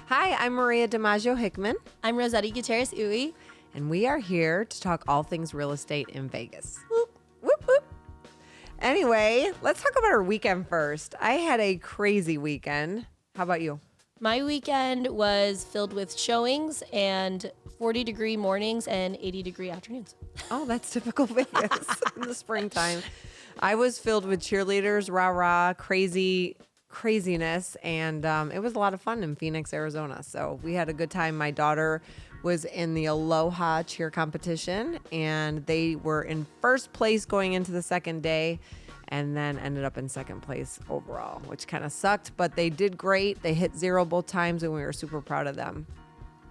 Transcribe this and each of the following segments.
Hi, I'm Maria DiMaggio Hickman, I'm Roszettie Gutierrez-Uy. and we are here to talk all things real estate in Vegas. Whoop, whoop, whoop. Anyway, let's talk about our weekend first. I had a crazy weekend. How about you? My weekend was filled with showings and 40-degree mornings and 80-degree afternoons. Oh, that's typical Vegas in the springtime. I was filled with cheerleaders, rah-rah, craziness, and it was a lot of fun in Phoenix, Arizona. So we had a good time. My daughter was in the Aloha cheer competition, and they were in first place going into the second day, and then ended up in second place overall, which kind of sucked, but they did great. They hit zero both times, and we were super proud of them.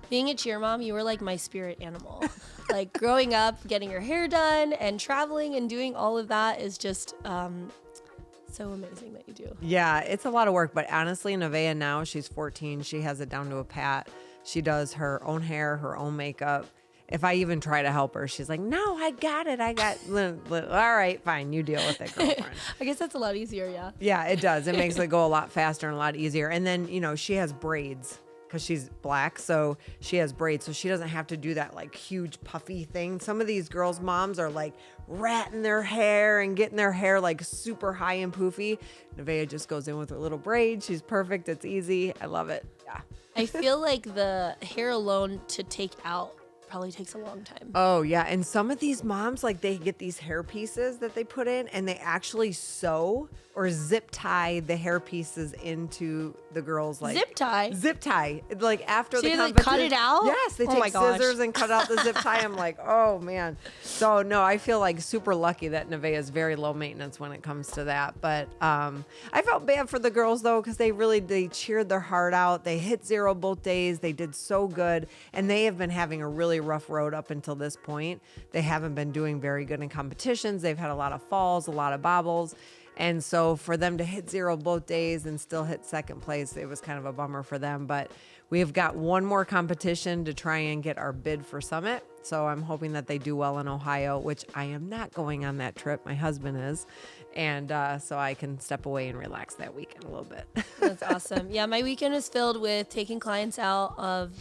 Being a cheer mom, you were like my spirit animal. Like growing up, getting your hair done and traveling and doing all of that is just so amazing that you do. Yeah, it's a lot of work, but honestly, Nevaeh now, she's 14. She has it down to a pat. She does her own hair, her own makeup. If I even try to help her, she's like, no, I got it. All right, fine. You deal with it, girlfriend. I guess that's a lot easier, yeah. Yeah, it does. It makes it go a lot faster and a lot easier. And then, she has braids because she's black. So she has braids. So she doesn't have to do that like huge puffy thing. Some of these girls' moms are like ratting their hair and getting their hair like super high and poofy. Nevaeh just goes in with her little braids. She's perfect. It's easy. I love it. Yeah. I feel like the hair alone to take out probably takes a long time. Oh, yeah. And some of these moms, like they get these hair pieces that they put in and they actually sew or zip tie the hair pieces into the girls. Like Zip tie? Zip tie. Like after So the they, like, competition. cut it out? Yes. They Oh my take gosh. scissors and cut out the zip tie. I'm like, oh, man. So, no, I feel like super lucky that Nevaeh is very low maintenance when it comes to that. But I felt bad for the girls, though, because they cheered their heart out. They hit zero both days. They did so good. And they have been having a really rough road up until this point. They haven't been doing very good in competitions. They've had a lot of falls, a lot of bobbles. And so for them to hit zero both days and still hit second place, it was kind of a bummer for them. But we have got one more competition to try and get our bid for Summit. So I'm hoping that they do well in Ohio, which I am not going on that trip. My husband is. And so I can step away and relax that weekend a little bit. That's awesome. Yeah, my weekend is filled with taking clients out of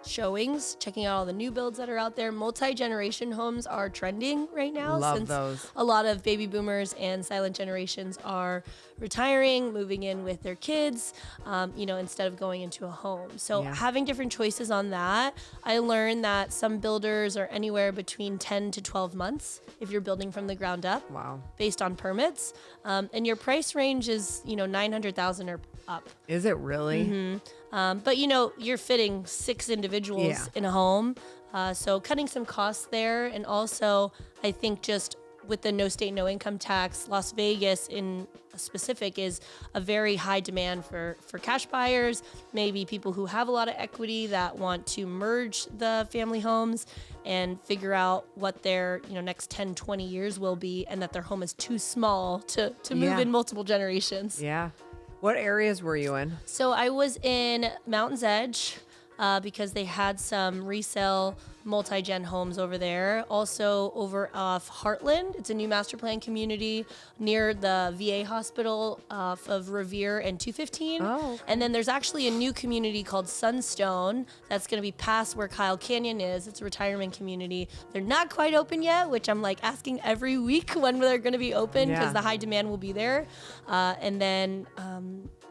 showings, checking out all the new builds that are out there. Multi-generation homes are trending right now. Love since those. A lot of baby boomers and silent generations are retiring, moving in with their kids, instead of going into a home. So having different choices on that, I learned that some builders are anywhere between 10 to 12 months if you're building from the ground up. Wow. Based on permits, and your price range is 900,000 or up. Is it really? Mm-hmm. But you're fitting 6 individuals in a home, so cutting some costs there, and also I think just with the no state, no income tax, Las Vegas in specific is a very high demand for cash buyers, maybe people who have a lot of equity that want to merge the family homes and figure out what their next 10, 20 years will be, and that their home is too small to move in multiple generations. Yeah. What areas were you in? So I was in Mountain's Edge, because they had some resale multi-gen homes over there. Also over off Heartland. It's a new master plan community near the VA hospital off of Revere and 215. Oh, okay. And then there's actually a new community called Sunstone that's going to be past where Kyle Canyon is. It's a retirement community. They're not quite open yet, which I'm like asking every week when they're going to be open because the high demand will be there. And then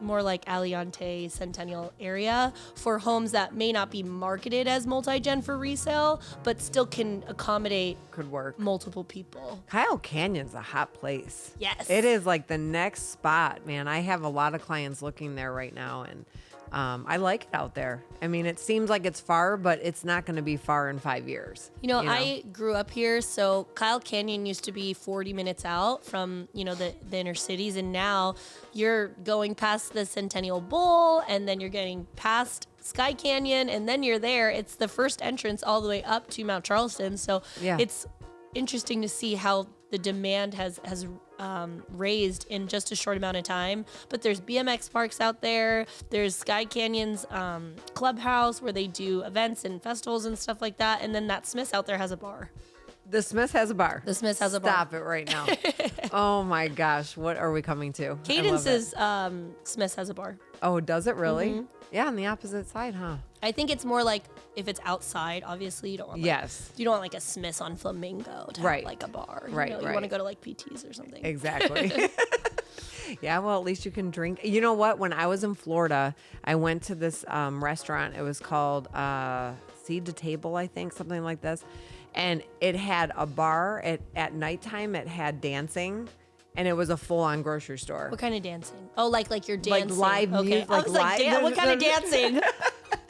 more like Aliante Centennial area for homes that may not be marketed as multi-gen for resale, but still can accommodate Could work. multiple people. Kyle Canyon's a hot place. Yes. It is like the next spot, man. I have a lot of clients looking there right now, and I like it out there. I mean, it seems like it's far, but it's not going to be far in 5 years. I grew up here, so Kyle Canyon used to be 40 minutes out from, the inner cities, and now you're going past the Centennial Bowl, and then you're getting past Sky Canyon, and then you're there. It's the first entrance all the way up to Mount Charleston, so it's interesting to see how the demand has raised in just a short amount of time. But there's BMX parks out there. There's Sky Canyon's clubhouse where they do events and festivals and stuff like that. And then that Smith's out there has a bar. The Smith has a bar. The Smith has a bar. Stop it right now. Oh my gosh. What are we coming to? Cadence is Smith has a bar. Oh, does it really? Yeah, on the opposite side, huh? I think it's more like if it's outside, obviously you don't want you don't want like a Smith's on Flamingo to have like a bar. You know, you want to go to like PT's or something. Exactly. Yeah, well, at least you can drink. You know what? When I was in Florida, I went to this restaurant. It was called Seed to Table, I think, something like this. And it had a bar at nighttime. It had dancing, and it was a full-on grocery store. What kind of dancing? Oh, like you're dancing. Like live music. I was like, what kind of dancing?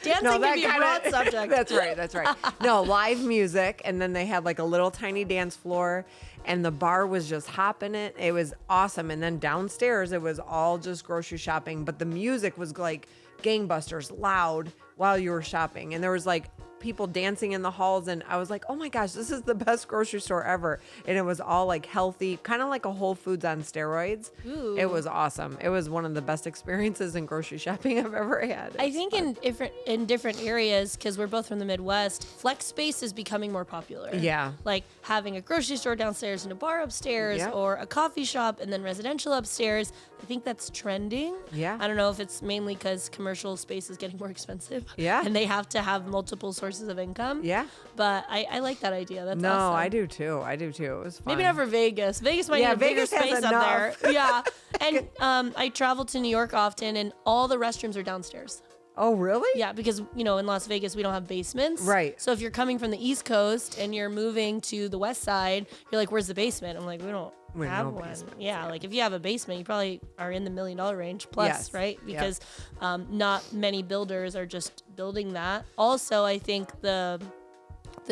Dancing can be a broad subject. That's right. No, live music, and then they had like a little tiny dance floor, and the bar was just hopping it. It was awesome. And then downstairs, it was all just grocery shopping, but the music was like gangbusters, loud while you were shopping, and there was like people dancing in the halls, and I was like, oh my gosh, this is the best grocery store ever. And it was all like healthy, kind of like a Whole Foods on steroids. Ooh. It was awesome. It was one of the best experiences in grocery shopping I've ever had. I think in different areas, because we're both from the Midwest, flex space is becoming more popular. Yeah. Like having a grocery store downstairs and a bar upstairs, or a coffee shop and then residential upstairs. I think that's trending. Yeah. I don't know if it's mainly because commercial space is getting more expensive. Yeah. And they have to have multiple sources of income. Yeah. But I like that idea. That's no, awesome. I do too. It was fun. Maybe not for Vegas. Vegas might need a bigger space up there. Yeah. And I travel to New York often, and all the restrooms are downstairs. Oh, really? Yeah, because, in Las Vegas, we don't have basements. Right. So if you're coming from the East Coast and you're moving to the West Side, you're like, where's the basement? I'm like, we don't have one. Basements, yeah, like if you have a basement, you probably are in the $1 million range plus, right? Because not many builders are just building that. Also, I think the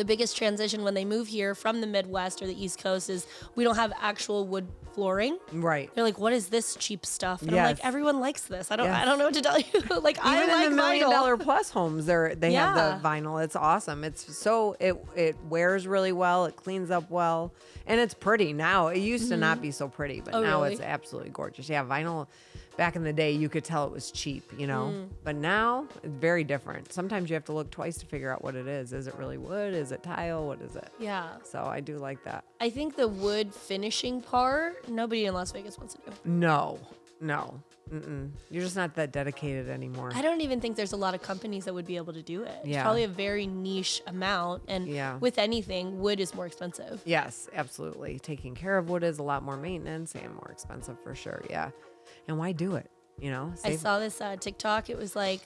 biggest transition when they move here from the Midwest or the East Coast is we don't have actual wood flooring. Right. They're like, what is this cheap stuff? And I'm like, everyone likes this. I don't know what to tell you. Like, even I like in the $1 vinyl. million plus homes, they have the vinyl. It's awesome. It's so it wears really well. It cleans up well, and it's pretty now. It used to not be so pretty, but now really? it's absolutely gorgeous. Yeah, vinyl. Back in the day, you could tell it was cheap, but now it's very different. Sometimes you have to look twice to figure out what it is. Is it really wood? Is it tile? What is it? Yeah. So I do like that. I think the wood finishing part, nobody in Las Vegas wants to do. No. Mm-mm. You're just not that dedicated anymore. I don't even think there's a lot of companies that would be able to do it. Yeah. It's probably a very niche amount. And with anything, wood is more expensive. Yes, absolutely. Taking care of wood is a lot more maintenance and more expensive for sure. Yeah. And why do it? I saw this TikTok. It was like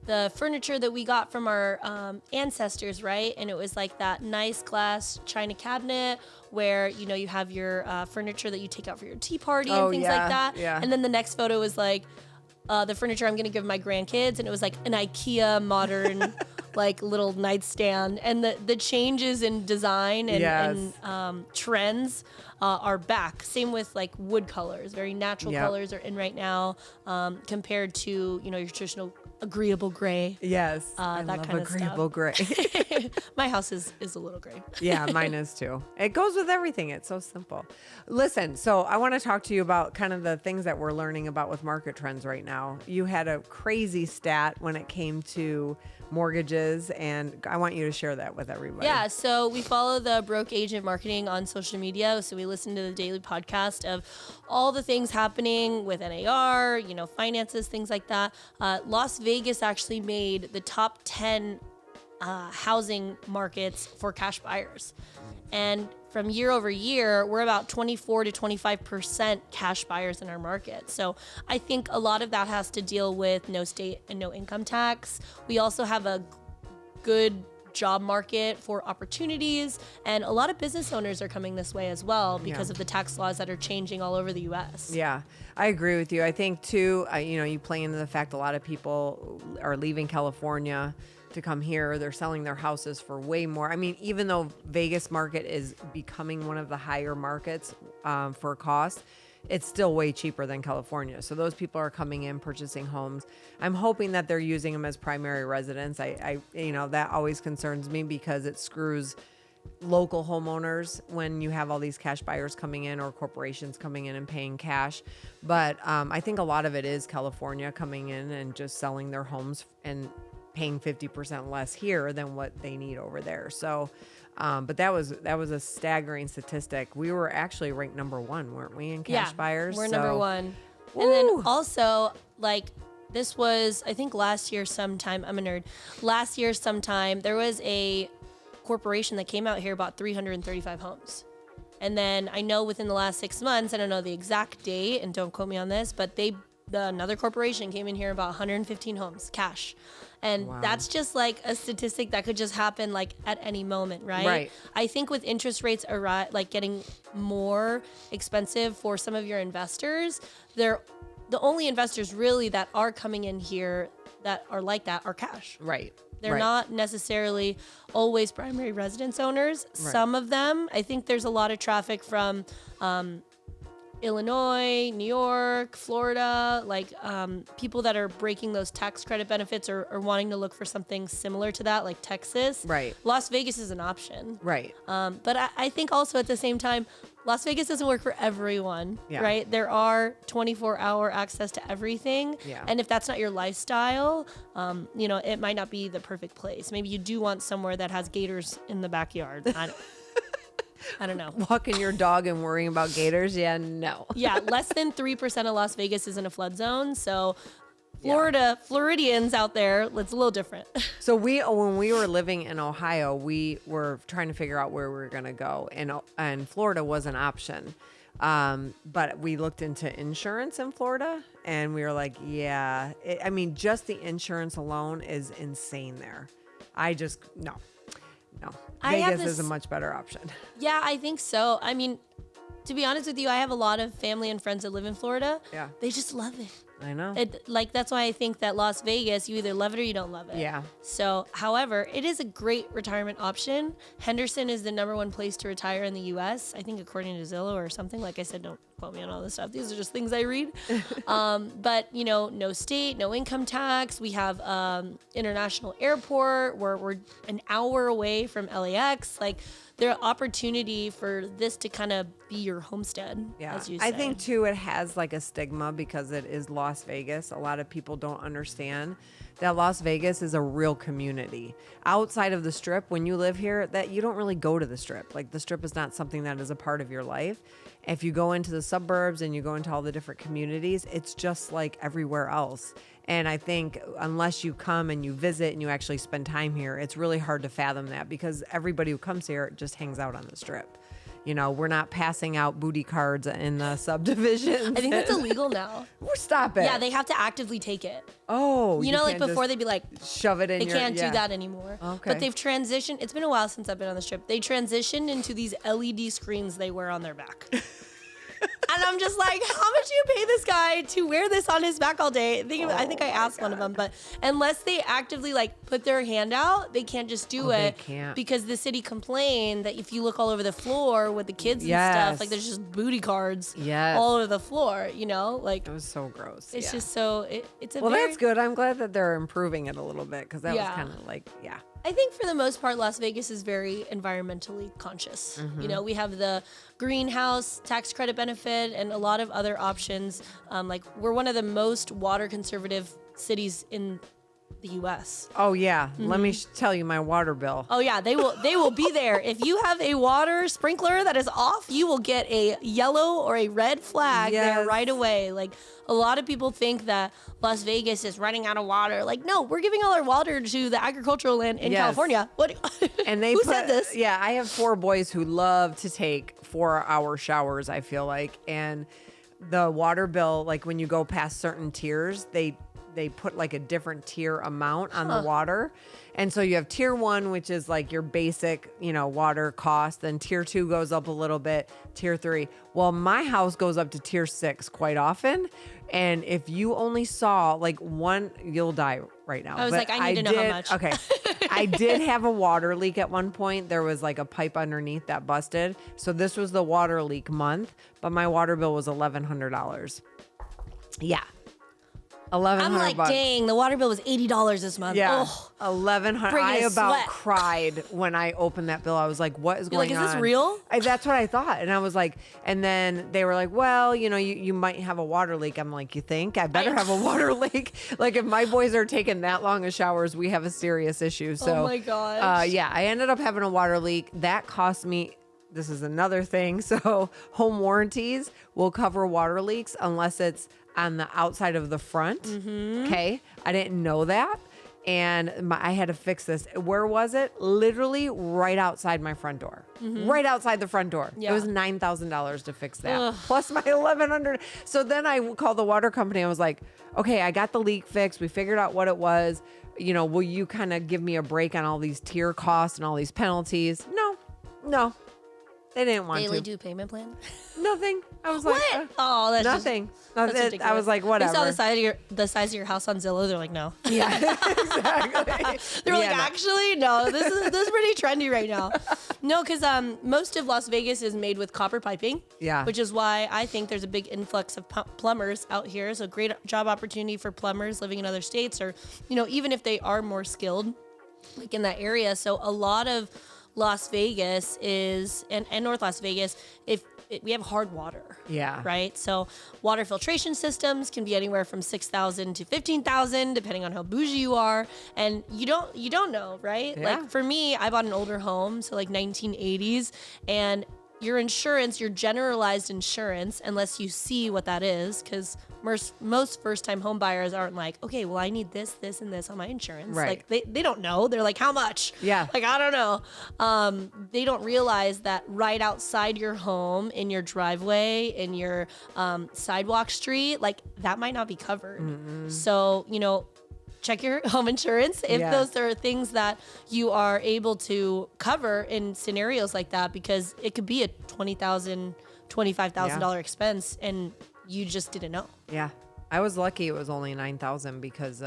the furniture that we got from our ancestors, right? And it was like that nice glass china cabinet where, you have your furniture that you take out for your tea party and things like that. Yeah. And then the next photo was like the furniture I'm going to give my grandkids. And it was like an IKEA modern like little nightstand. And the changes in design and trends are back. Same with like wood colors. Very natural colors are in right now compared to, your traditional agreeable gray. Yes. I love kind of agreeable gray. My house is a little gray. Yeah, mine is too. It goes with everything. It's so simple. Listen, so I want to talk to you about kind of the things that we're learning about with market trends right now. You had a crazy stat when it came to mortgages, and I want you to share that with everybody. Yeah, so we follow the Broke Agent Marketing on social media. So we listen to the daily podcast of all the things happening with NAR, finances, things like that. Las Vegas actually made the top 10 housing markets for cash buyers. And from year over year, we're about 24 to 25% cash buyers in our market. So I think a lot of that has to deal with no state and no income tax. We also have a good job market for opportunities, and a lot of business owners are coming this way as well because of the tax laws that are changing all over the U.S. Yeah, I agree with you. I think too, you play into the fact a lot of people are leaving California to come here. They're selling their houses for way more. I mean, even though Vegas market is becoming one of the higher markets for cost, it's still way cheaper than California. So those people are coming in, purchasing homes. I'm hoping that they're using them as primary residence. I that always concerns me because it screws local homeowners when you have all these cash buyers coming in or corporations coming in and paying cash. But I think a lot of it is California coming in and just selling their homes and paying 50% less here than what they need over there. So, but that was a staggering statistic. We were actually ranked number 1, weren't we, in cash buyers? We're number 1. Woo. And then also, like, this was, I think last year sometime, I'm a nerd. Last year sometime, there was a corporation that came out here, bought 335 homes. And then I know within the last 6 months, I don't know the exact date, and don't quote me on this, but another corporation came in here and bought 115 homes, cash. And that's just like a statistic that could just happen like at any moment, right? Right. I think with interest rates like getting more expensive for some of your investors, the only investors really that are coming in here that are like that are cash. Right. They're not necessarily always primary residence owners. Right. Some of them, I think there's a lot of traffic from Illinois, New York, Florida, like people that are breaking those tax credit benefits or wanting to look for something similar to that, like Texas. Right. Las Vegas is an option. Right. But I think also at the same time, Las Vegas doesn't work for everyone, right? There are 24-hour access to everything. Yeah. And if that's not your lifestyle, it might not be the perfect place. Maybe you do want somewhere that has gators in the backyard. I don't know. Walking your dog and worrying about gators? Yeah, no. Yeah, less than 3% of Las Vegas is in a flood zone. So Floridians out there, it's a little different. So when we were living in Ohio, we were trying to figure out where we were going to go. And Florida was an option. But we looked into insurance in Florida and we were like, just the insurance alone is insane there. No. Vegas is a much better option. Yeah, I think so. I mean, to be honest with you, I have a lot of family and friends that live in Florida. Yeah. They just love it. I know. That's why I think that Las Vegas, you either love it or you don't love it. Yeah. So, however, it is a great retirement option. Henderson is the #1 place to retire in the U.S., I think according to Zillow or something. Like I said, don't quote me on all this stuff. These are just things I read. But, no state, no income tax. We have international airport. We're an hour away from LAX. Like, there's opportunity for this to kind of be your homestead, as you say. I think, too, it has like a stigma because it is Las Vegas. A lot of people don't understand that Las Vegas is a real community. Outside of the Strip, when you live here, that you don't really go to the Strip. Like, the Strip is not something that is a part of your life. If you go into the suburbs and you go into all the different communities, it's just like everywhere else. And I think unless you come and you visit and you actually spend time here, it's really hard to fathom that because everybody who comes here just hangs out on the Strip. We're not passing out booty cards in the subdivisions. I think that's illegal now. Stop it. Yeah, they have to actively take it. Oh, like before they'd be like, shove it in. They can't do that anymore. Okay. But they've transitioned. It's been a while since I've been on the Strip. They transitioned into these LED screens they wear on their back. And I'm just like, how much do you pay this guy to wear this on his back all day? I think I asked one of them, but unless they actively like put their hand out, they can't just do it. They can't. Because the city complained that if you look all over the floor with the kids and stuff, like there's just booty cards all over the floor, like. It was so gross. It's just so, it's a that's good. I'm glad that they're improving it a little bit because that was kind of like, I think for the most part, Las Vegas is very environmentally conscious. Mm-hmm. We have the greenhouse tax credit benefit and a lot of other options. Like we're one of the most water conservative cities in the U.S. Oh yeah, let me tell you my water bill. Oh yeah, they will be there. If you have a water sprinkler that is off, you will get a yellow or a red flag there right away. Like a lot of people think that Las Vegas is running out of water. Like no, we're giving all our water to the agricultural land in California. What? And who said this? Yeah, I have 4 boys who love to take 4-hour showers. I feel like, and the water bill, like when you go past certain tiers, they put like a different tier amount on the water. And so you have tier 1, which is like your basic, water cost. Then tier 2 goes up a little bit, tier 3. Well, my house goes up to tier 6 quite often. And if you only saw like one, you'll die right now. I was like, I need to know how much. Okay. I did have a water leak at one point. There was like a pipe underneath that busted. So this was the water leak month, but my water bill was $1,100. Yeah. $1,100. I'm like, dang, the water bill was $80 this month. Yeah, Oh, $1,100. I about cried when I opened that bill. I was like, "What is going on? Is this real?" That's what I thought, and I was like, and then they were like, "Well, you might have a water leak." I'm like, "You think? I better have a water leak." Like, if my boys are taking that long of showers, we have a serious issue. So, oh my gosh. yeah, I ended up having a water leak. That cost me. This is another thing. So, home warranties will cover water leaks unless it's on the outside of the front. Mm-hmm. Okay. I didn't know that. And I had to fix this. Where was it? Literally right outside my front door. Mm-hmm. Right outside the front door. Yeah. It was $9,000 to fix that. Ugh. Plus my $1,100. So then I called the water company. I was like, okay, I got the leak fixed. We figured out what it was. Will you kind of give me a break on all these tier costs and all these penalties? No. They didn't want Daily to. due payment plan? Nothing. I was like, what? Oh, that's nothing. That's ridiculous. I was like, whatever. They saw the size of your house on Zillow. They're like, no. Yeah, exactly. They're like, actually, no. This is pretty trendy right now. No, because most of Las Vegas is made with copper piping. Yeah. Which is why I think there's a big influx of plumbers out here. So great job opportunity for plumbers living in other states, or even if they are more skilled, like in that area. So a lot of Las Vegas and North Las Vegas, we have hard water. Yeah. Right. So water filtration systems can be anywhere from 6,000 to 15,000, depending on how bougie you are. And you don't know, right? Yeah. Like for me, I bought an older home, so like 1980s, and your insurance, your generalized insurance, unless you see what that is, because most first-time home buyers aren't like, okay, well, I need this, this, and this on my insurance. Right. Like they don't know. They're like, how much? Yeah. Like, I don't know. They don't realize that right outside your home, in your driveway, in your sidewalk street, like that might not be covered. Mm-hmm. So, check your home insurance if those are things that you are able to cover in scenarios like that, because it could be a $20,000, $25,000 expense, and you just didn't know. Yeah. I was lucky it was only $9,000 because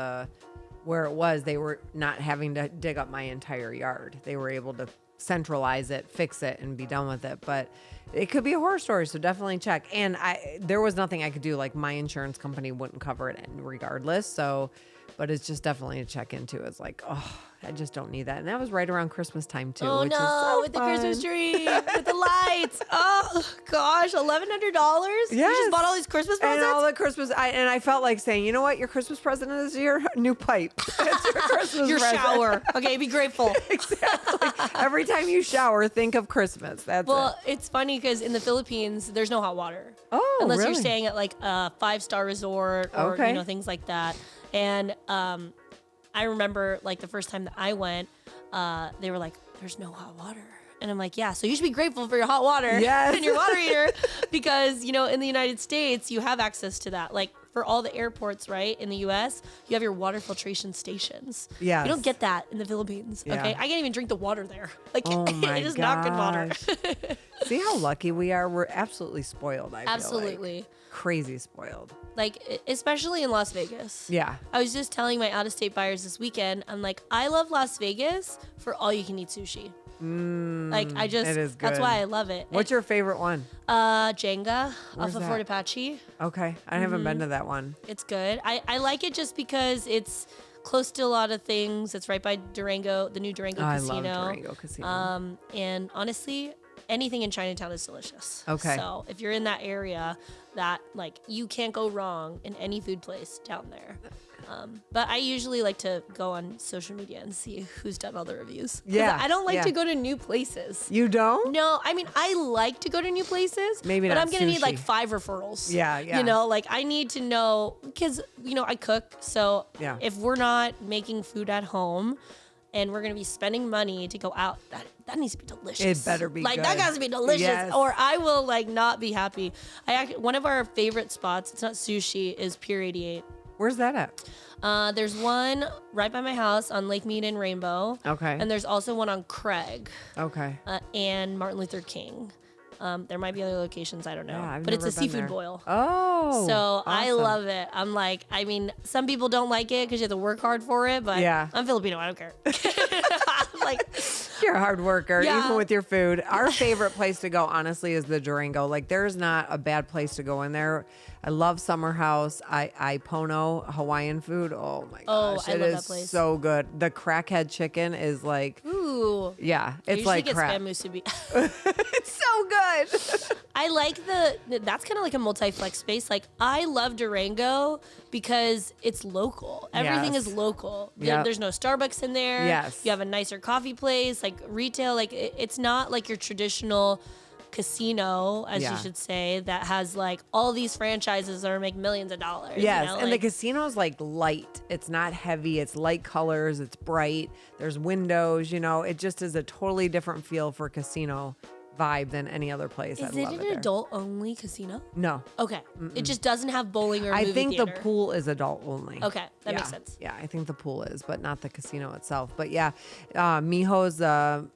where it was, they were not having to dig up my entire yard. They were able to centralize it, fix it, and be done with it. But it could be a horror story, so definitely check. And there was nothing I could do. Like, my insurance company wouldn't cover it regardless. So, but it's just definitely a check into. It's like, oh, I just don't need that. And that was right around Christmas time too. Oh which no, is so with fun. the Christmas tree, with the lights. Oh gosh, $1,100. Yes. You just bought all these Christmas presents. And all the Christmas, and I felt like saying, you know what, your Christmas present is your new pipe. It's your Christmas your present. shower. Okay, be grateful. Exactly. Every time you shower, think of Christmas. That's It's funny because in the Philippines, there's no hot water. Oh, unless really? you're staying at like a 5-star resort or things like that. And I remember like the first time that I went, they were like, "There's no hot water." And I'm like, yeah, so you should be grateful for your hot water and your water heater, because, in the United States, you have access to that. Like for all the airports, right, in the U.S., you have your water filtration stations. Yes. You don't get that in the Philippines, okay? I can't even drink the water there. Like, oh my it is not good water. See how lucky we are? We're absolutely spoiled, I feel Absolutely. like. Crazy spoiled. Like, especially in Las Vegas. Yeah. I was just telling my out-of-state buyers this weekend, I'm like, I love Las Vegas for all-you-can-eat sushi. Like, it is good. That's why I love it. What's your favorite one? Jenga off of that? Fort Apache. Okay. I haven't been to that one. It's good. I like it just because it's close to a lot of things. It's right by Durango, the new Durango Casino. I love Durango Casino. And honestly, anything in Chinatown is delicious. Okay. So if you're in that area, that like you can't go wrong in any food place down there. But I usually like to go on social media and see who's done all the reviews. Yeah. I don't like to go to new places. You don't? No, I mean, I like to go to new places. Maybe but not I'm going to need sushi. like 5 referrals. Yeah. Like I need to know, because, I cook. So if we're not making food at home and we're going to be spending money to go out, that needs to be delicious. It better be like good. That got to be delicious, Yes. or I will like not be happy. One of our favorite spots, it's not sushi, is Pier 88. Where's that at? There's one right by my house on Lake Mead and Rainbow. Okay. And there's also one on Craig. Okay. And Martin Luther King. There might be other locations, I don't know. Yeah, but it's a never been seafood there. boil. Oh. So I awesome. love it. I'm like, I mean, some people don't like it because you have to work hard for it, but Yeah. I'm Filipino. I don't care. I'm like, You're a hard worker, Yeah. even with your food. Our favorite place to go, honestly, is the Durango. Like, there's not a bad place to go in there. I love Summer House. I Pono Hawaiian food. Oh my gosh, I it love is that place. so good. The crackhead chicken is like, Ooh. yeah, I it's usually like get crap. spam musubi. It's so good. I like that's kind of like a multi-flex space. Like, I love Durango because it's local. Everything Yes. is local. Yep. There's no Starbucks in there. Yes. You have a nicer coffee place, like retail. Like, it's not like your traditional casino, as you should say, that has like all these franchises that are making millions of dollars. Yes, you know? and like, the casino's like light. It's not heavy. It's light colors. It's bright. There's windows. It just is a totally different feel for casino vibe than any other place. is I it love an there. adult-only casino? No. Okay. It just doesn't have bowling or I movie think theater. the pool is adult only. Okay, that makes sense. Yeah, I think the pool is, but not the casino itself. But yeah, Miho's the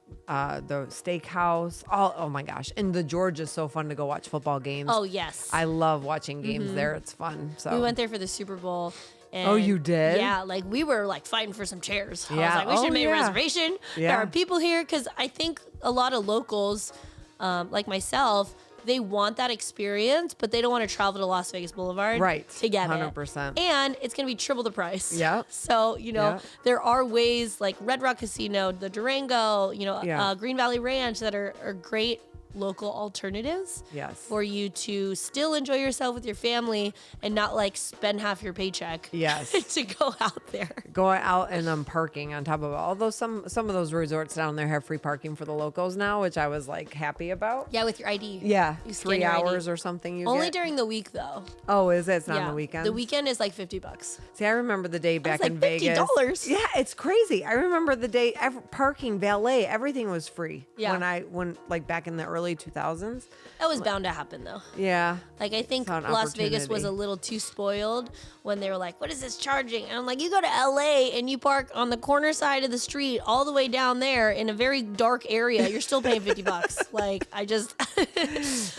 steakhouse. Oh my gosh, and the George is so fun to go watch football games. Oh, yes. I love watching games there. It's fun. So We went there for the Super Bowl. And Oh, you did? Yeah, like we were like fighting for some chairs. I Yeah. was like, we should Oh, have made a yeah. reservation. Yeah. There are people here because I think a lot of locals, like myself, they want that experience, but they don't want to travel to Las Vegas Boulevard Right. to get 100%. it. And it's going to be triple the price. Yep. So, Yep. there are ways like Red Rock Casino, the Durango, Yeah. Green Valley Ranch that are great local alternatives Yes. for you to still enjoy yourself with your family and not like spend half your paycheck Yes. to go out there. Going out and parking on top of it. Although some of those resorts down there have free parking for the locals now, which I was like happy about. Yeah, with your ID. Yeah, You scan 3 your ID. hours or something. You Only get. during the week though. Oh, is it? It's not yeah. on the weekend. The weekend is like $50. See, I remember the day back like in Vegas. $50. Yeah, it's crazy. I remember the day parking, valet, everything was free. Yeah. When like back in the early 2000s. That was bound to happen though. Yeah. Like, I think Saw an Las Vegas was opportunity. a little too spoiled when they were like, what is this charging? And I'm like, you go to LA and you park on the corner side of the street all the way down there in a very dark area. You're still paying $50. Like, I just,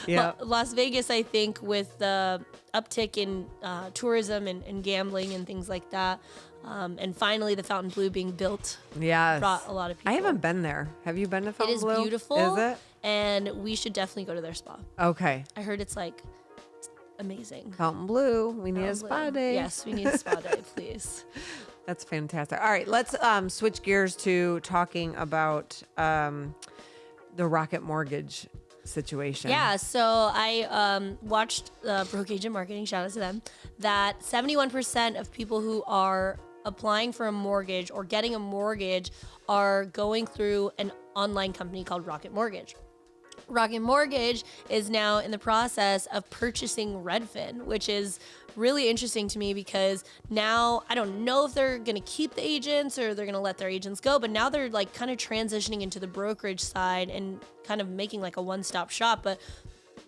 Yeah. Las Vegas, I think with the uptick in tourism and gambling and things like that. And finally the Fountain Blue being built Yes. brought a lot of people. I haven't been there. Have you been to It Fountain is Blue? beautiful. Is it? And we should definitely go to their spa. Okay. I heard it's like amazing. Fountain Blue. We need a Fountain spa Blue. day. Yes, we need a spa day, please. That's fantastic. All right, let's switch gears to talking about the Rocket Mortgage situation. Yeah, so I watched Broke Agent Marketing, shout out to them, that 71% of people who are applying for a mortgage or getting a mortgage are going through an online company called Rocket Mortgage. Rocket Mortgage is now in the process of purchasing Redfin, which is really interesting to me because now I don't know if they're going to keep the agents or they're going to let their agents go, but now they're like kind of transitioning into the brokerage side and kind of making like a one-stop shop. But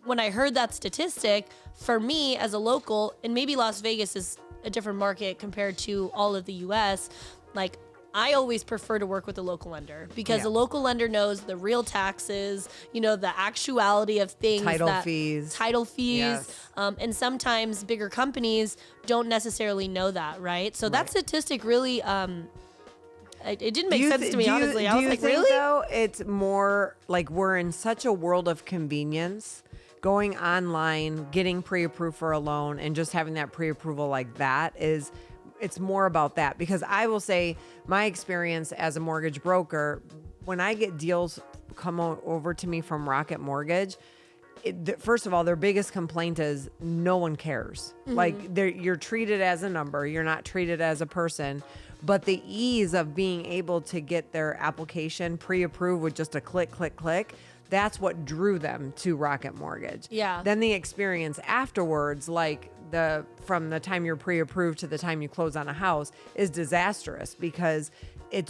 when I heard that statistic, for me as a local, and maybe Las Vegas is a different market compared to all of the US, like I always prefer to work with a local lender because the local lender knows the real taxes, the actuality of things. Title fees. Yes. And sometimes bigger companies don't necessarily know that, right? So that statistic really, it didn't make sense to me, honestly. I was like, really? Though, it's more like we're in such a world of convenience. Going online, getting pre-approved for a loan, and just having that pre-approval like that it's more about that. Because I will say my experience as a mortgage broker, when I get deals come over to me from Rocket Mortgage, first of all, their biggest complaint is no one cares. Mm-hmm. Like you're treated as a number, you're not treated as a person. But the ease of being able to get their application pre-approved with just a click, click, click, that's what drew them to Rocket Mortgage. Yeah. Then the experience afterwards, like from the time you're pre-approved to the time you close on a house, is disastrous because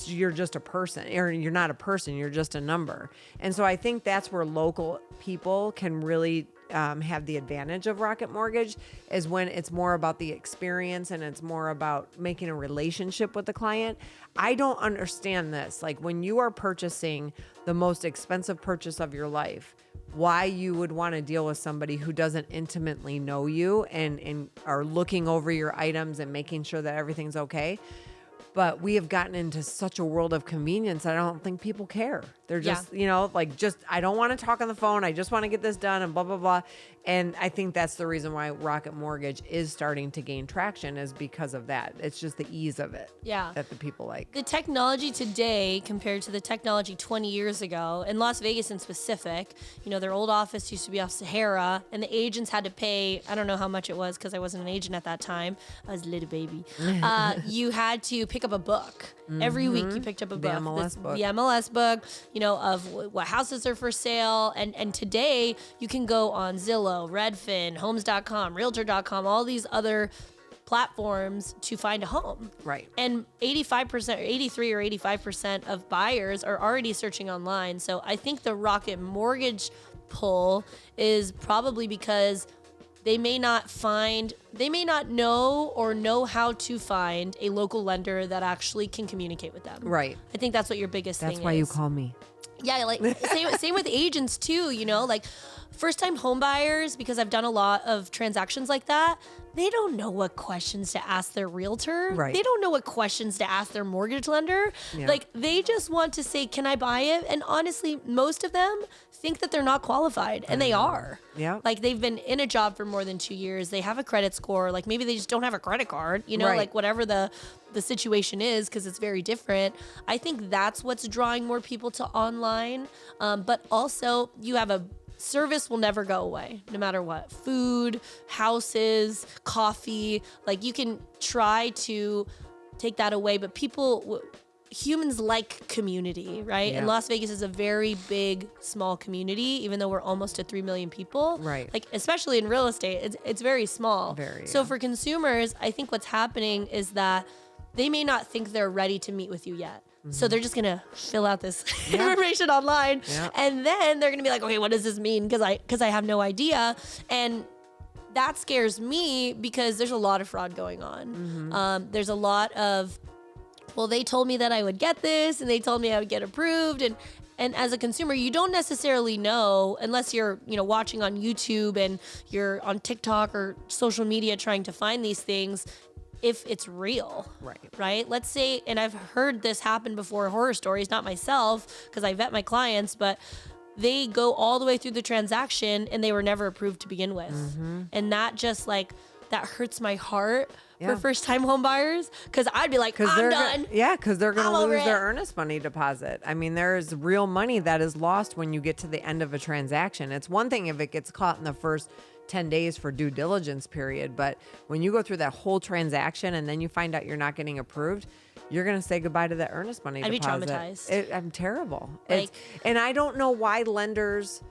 you're just a person, or you're not a person, you're just a number. And so I think that's where local people can really have the advantage of Rocket Mortgage, is when it's more about the experience and it's more about making a relationship with the client. I don't understand this. Like when you are purchasing the most expensive purchase of your life, why you would want to deal with somebody who doesn't intimately know you and are looking over your items and making sure that everything's okay. But we have gotten into such a world of convenience. I don't think people care. They're just, I don't want to talk on the phone. I just want to get this done and blah, blah, blah. And I think that's the reason why Rocket Mortgage is starting to gain traction, is because of that. It's just the ease of it that the people like. The technology today compared to the technology 20 years ago, in Las Vegas in specific, their old office used to be off Sahara, and the agents had to pay, I don't know how much it was because I wasn't an agent at that time. I was a little baby. You had to pick up a book. Every week you picked up a book. The MLS book. The MLS book, of what houses are for sale. And today you can go on Zillow, Redfin, Homes.com, Realtor.com, all these other platforms to find a home. Right. And 85%, 83 or 85% of buyers are already searching online. So I think the Rocket Mortgage pull is probably because they may not know how to find a local lender that actually can communicate with them. Right. I think that's what your biggest thing is. That's why you call me. Yeah, like same with agents too, like first time home buyers, because I've done a lot of transactions like that. They don't know what questions to ask their realtor. Right. They don't know what questions to ask their mortgage lender. Yeah. Like they just want to say, can I buy it? And honestly, most of them think that they're not qualified, and they are. Yeah. Like they've been in a job for more than 2 years. They have a credit score. Like maybe they just don't have a credit card, Right. like whatever the situation is, because it's very different. I think that's what's drawing more people to online. But also you have service will never go away, no matter what. Food, houses, coffee, like you can try to take that away, but humans like community, right? Yeah. And Las Vegas is a very big, small community, even though we're almost at 3 million people. Right. Like, especially in real estate, it's very small. So for consumers, I think what's happening is that they may not think they're ready to meet with you yet. So they're just going to fill out this information online. Yeah. And then they're going to be like, okay, what does this mean? Because I have no idea. And that scares me because there's a lot of fraud going on. There's a lot of, well, they told me that I would get this and they told me I would get approved. And as a consumer, you don't necessarily know, unless you're, watching on YouTube and you're on TikTok or social media trying to find these things, if it's real. Right? Let's say, and I've heard this happen before, horror stories, not myself, because I vet my clients, but they go all the way through the transaction and they were never approved to begin with. And that just that hurts my heart for first time home buyers, because I'd be like, I'm done. Because they're going to lose their it. earnest money deposit. I mean, there's real money that is lost when you get to the end of a transaction. It's one thing if it gets caught in the first 10 days for due diligence period. But when you go through that whole transaction and then you find out you're not getting approved, you're going to say goodbye to the earnest money deposit. I'd be traumatized. I'm terrible. And I don't know why lenders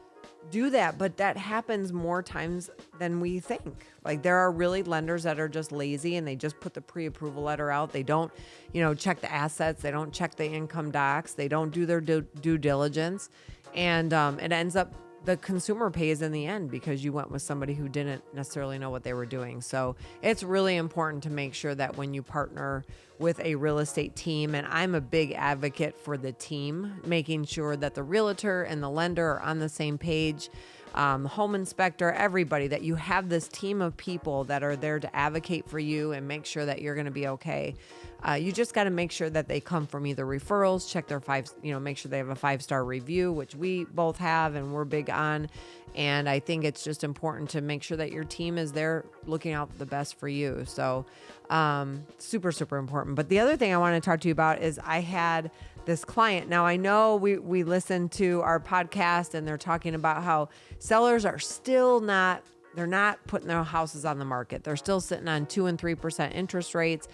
do that, but that happens more times than we think. Like there are really lenders that are just lazy and they just put the pre-approval letter out. They don't, check the assets. They don't check the income docs. They don't do their due diligence. And it ends up the consumer pays in the end because you went with somebody who didn't necessarily know what they were doing. So it's really important to make sure that when you partner with a real estate team, and I'm a big advocate for the team, making sure that the realtor and the lender are on the same page, home inspector, everybody, that you have this team of people that are there to advocate for you and make sure that you're going to be okay. You just got to make sure that they come from either referrals, check their make sure they have a 5-star review, which we both have and we're big on. And I think it's just important to make sure that your team is there looking out the best for you. So super, super important. But the other thing I want to talk to you about is I had this client. Now I know we listened to our podcast and they're talking about how sellers are still they're not putting their houses on the market. They're still sitting on 2 and 3% interest rates.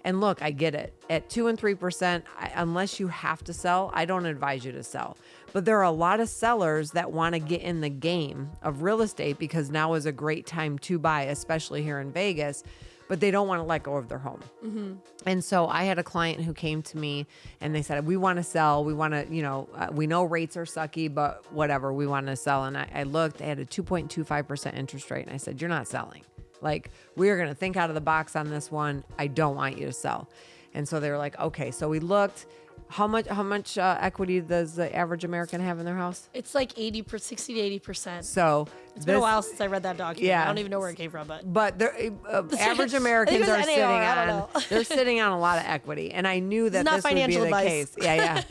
And look, I get it. At 2 and 3%, unless you have to sell, I don't advise you to sell. But there are a lot of sellers that want to get in the game of real estate because now is a great time to buy, especially here in Vegas, but they don't want to let go of their home. And so I had a client who came to me and they said, we want to sell. We want to, we know rates are sucky, but whatever, we want to sell. And I looked, they had a 2.25% interest rate. And I said, you're not selling. Like, we're going to think out of the box on this one. I don't want you to sell. And so they were like, okay. So we looked, How much equity does the average American have in their house? It's like 60 to 80%. So it's been a while since I read that document. Yeah. I don't even know where it came from, but average Americans are NAR, they're sitting on a lot of equity, and I knew that this would be the case. Yeah.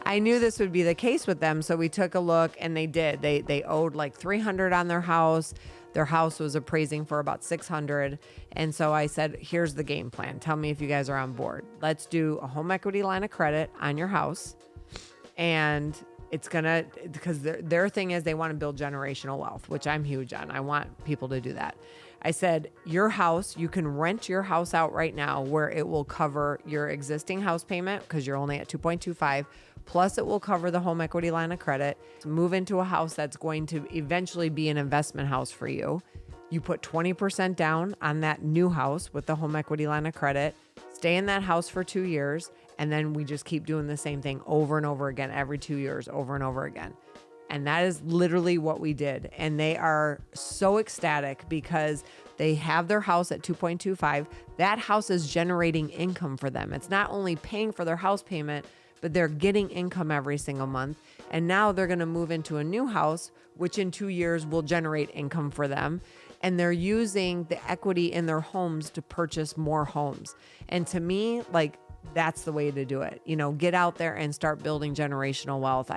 I knew this would be the case with them, so we took a look, and they did. They owed like $300 on their house. Their house was appraising for about $600. And so I said, here's the game plan. Tell me if you guys are on board. Let's do a home equity line of credit on your house. And it's because their thing is they want to build generational wealth, which I'm huge on. I want people to do that. I said, your house, you can rent your house out right now where it will cover your existing house payment because you're only at 2.25. Plus, it will cover the home equity line of credit. Move into a house that's going to eventually be an investment house for you. You put 20% down on that new house with the home equity line of credit. Stay in that house for 2 years. And then we just keep doing the same thing over and over again, every 2 years, over and over again. And that is literally what we did. And they are so ecstatic because they have their house at 2.25. That house is generating income for them. It's not only paying for their house payment, but they're getting income every single month. And now they're going to move into a new house, which in 2 years will generate income for them. And they're using the equity in their homes to purchase more homes. And to me, like, that's the way to do it. Get out there and start building generational wealth.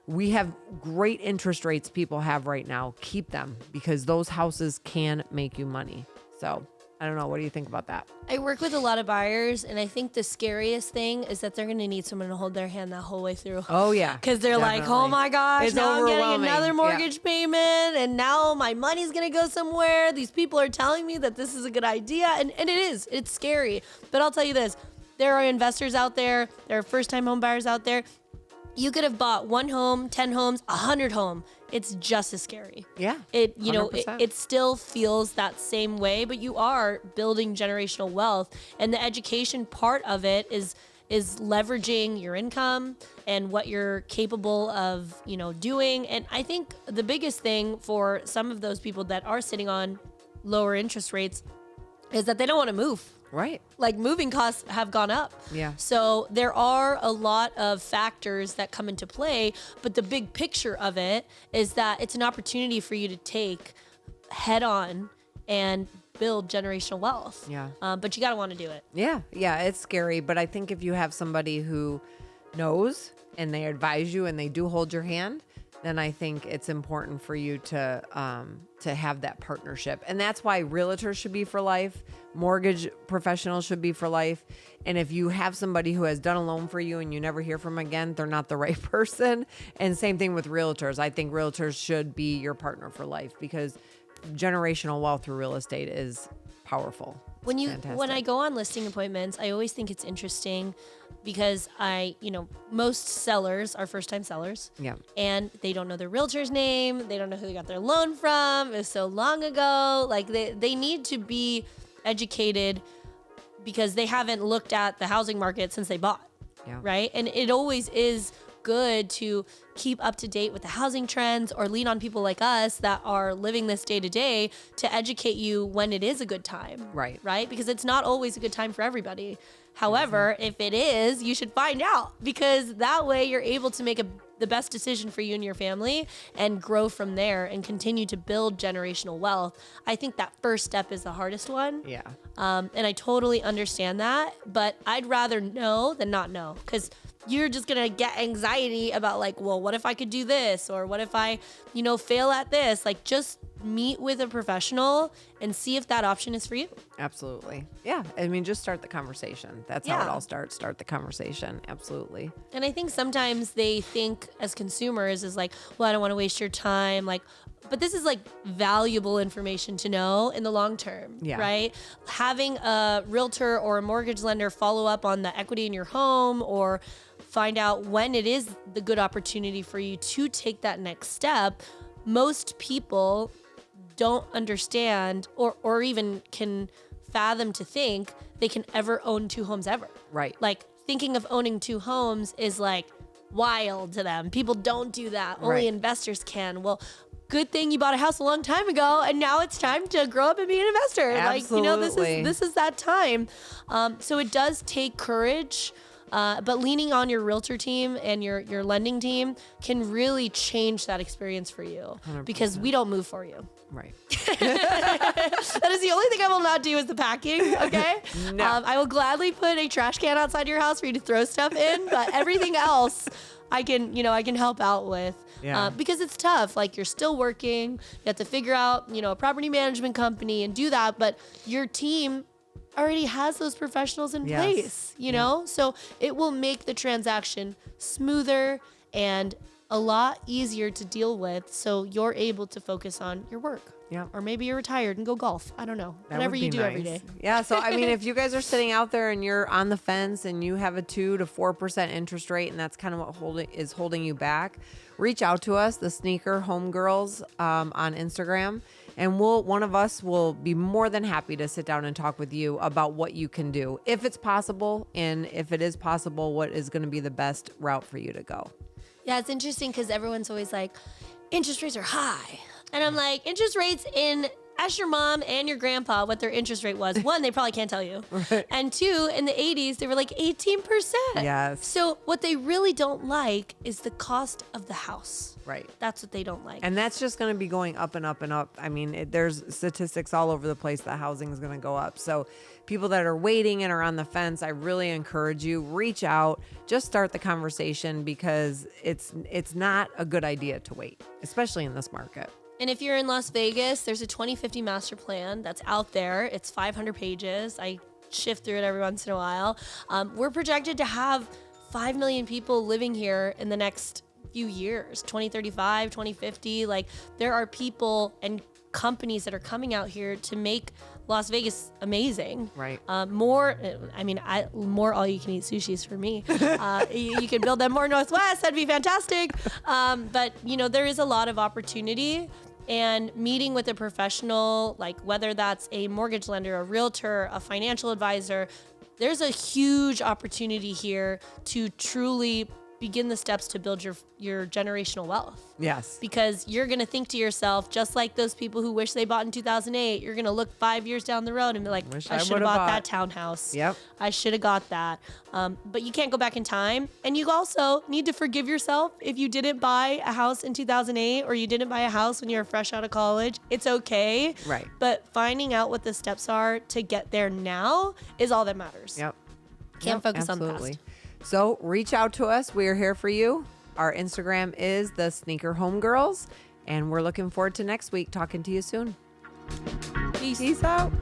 We have great interest rates people have right now. Keep them because those houses can make you money. So I don't know. What do you think about that? I work with a lot of buyers, and I think the scariest thing is that they're going to need someone to hold their hand that whole way through. Oh, yeah. Because they're like, oh, my gosh, it's now I'm getting overwhelming. another mortgage payment, and now my money's going to go somewhere. These people are telling me that this is a good idea, and it is. It's scary. But I'll tell you this. There are investors out there. There are first-time home buyers out there. You could have bought 1 home, 10 homes, 100 homes. It's just as scary. Yeah. It still feels that same way, but you are building generational wealth, and the education part of it is leveraging your income and what you're capable of, doing. And I think the biggest thing for some of those people that are sitting on lower interest rates is that they don't want to move. Right. Like moving costs have gone up. Yeah. So there are a lot of factors that come into play, but the big picture of it is that it's an opportunity for you to take head on and build generational wealth. Yeah. But you got to want to do it. Yeah. Yeah. It's scary. But I think if you have somebody who knows and they advise you and they do hold your hand, then I think it's important for you to have that partnership. And that's why realtors should be for life. Mortgage professionals should be for life. And if you have somebody who has done a loan for you and you never hear from them again, they're not the right person. And same thing with realtors. I think realtors should be your partner for life because generational wealth through real estate is powerful. When I go on listing appointments, I always think it's interesting because most sellers are first-time sellers. Yeah. And they don't know their realtor's name. They don't know who they got their loan from. It was so long ago. Like they need to be educated because they haven't looked at the housing market since they bought. Yeah. Right. And it always is good to keep up to date with the housing trends or lean on people like us that are living this day to day to educate you when it is a good time. Right. Right. Because it's not always a good time for everybody. However, if it is, you should find out because that way you're able to make the best decision for you and your family and grow from there and continue to build generational wealth. I think that first step is the hardest one. Yeah. And I totally understand that, but I'd rather know than not know because you're just going to get anxiety about like, well, what if I could do this? Or what if I, fail at this? Like just meet with a professional and see if that option is for you. Absolutely. Yeah. I mean, just start the conversation. That's how it all starts. Start the conversation. Absolutely. And I think sometimes they think as consumers is like, well, I don't want to waste your time. Like, but this is like valuable information to know in the long term, right? Having a realtor or a mortgage lender follow up on the equity in your home or find out when it is the good opportunity for you to take that next step. Most people don't understand or even can fathom to think they can ever own 2 homes ever. Right. Like thinking of owning 2 homes is like wild to them. People don't do that. Only investors can. Well, good thing you bought a house a long time ago and now it's time to grow up and be an investor. Absolutely. Like, this is that time. So it does take courage. But leaning on your realtor team and your lending team can really change that experience for you 100%. because we don't move for you. Right. That is the only thing I will not do is the packing. Okay. No. I will gladly put a trash can outside your house for you to throw stuff in, but everything else I can help out with. Yeah. Because it's tough. Like, you're still working. You have to figure out, a property management company and do that. But your team already has those professionals in place, So it will make the transaction smoother and a lot easier to deal with. So you're able to focus on your work. Yeah. Or maybe you're retired and go golf. I don't know. That Whatever would you be do every nice. day. Yeah. So, I mean, if you guys are sitting out there and you're on the fence and you have a 2 to 4% interest rate and that's kind of what is holding you back, reach out to us, the Sneaker Homegirls, on Instagram. And one of us will be more than happy to sit down and talk with you about what you can do, if it's possible. And if it is possible, what is going to be the best route for you to go. Yeah, it's interesting because everyone's always like, interest rates are high. And I'm like, interest rates ask your mom and your grandpa what their interest rate was. One, they probably can't tell you. Right. And two, in the 80s, they were like 18%. Yes. So what they really don't like is the cost of the house. Right. That's what they don't like. And that's just going to be going up and up and up. I mean, there's statistics all over the place that housing is going to go up. So people that are waiting and are on the fence, I really encourage you, reach out, just start the conversation because it's not a good idea to wait, especially in this market. And if you're in Las Vegas, there's a 2050 master plan that's out there. It's 500 pages. I shift through it every once in a while. We're projected to have 5 million people living here in the next few years, 2035, 2050. Like, there are people and companies that are coming out here to make Las Vegas amazing. Right. More all you can eat sushis for me. You can build them more Northwest. That'd be fantastic. But there is a lot of opportunity, and meeting with a professional, like whether that's a mortgage lender, a realtor, a financial advisor, there's a huge opportunity here to truly begin the steps to build your generational wealth. Yes. Because you're going to think to yourself, just like those people who wish they bought in 2008, you're going to look 5 years down the road and be like, I should have bought that townhouse. Yep. I should have got that. But you can't go back in time. And you also need to forgive yourself if you didn't buy a house in 2008 or you didn't buy a house when you were fresh out of college. It's okay. Right. But finding out what the steps are to get there now is all that matters. Yep. Can't focus on the past. So reach out to us. We are here for you. Our Instagram is the Sneaker Homegirls, and we're looking forward to next week talking to you soon. Peace. Peace out.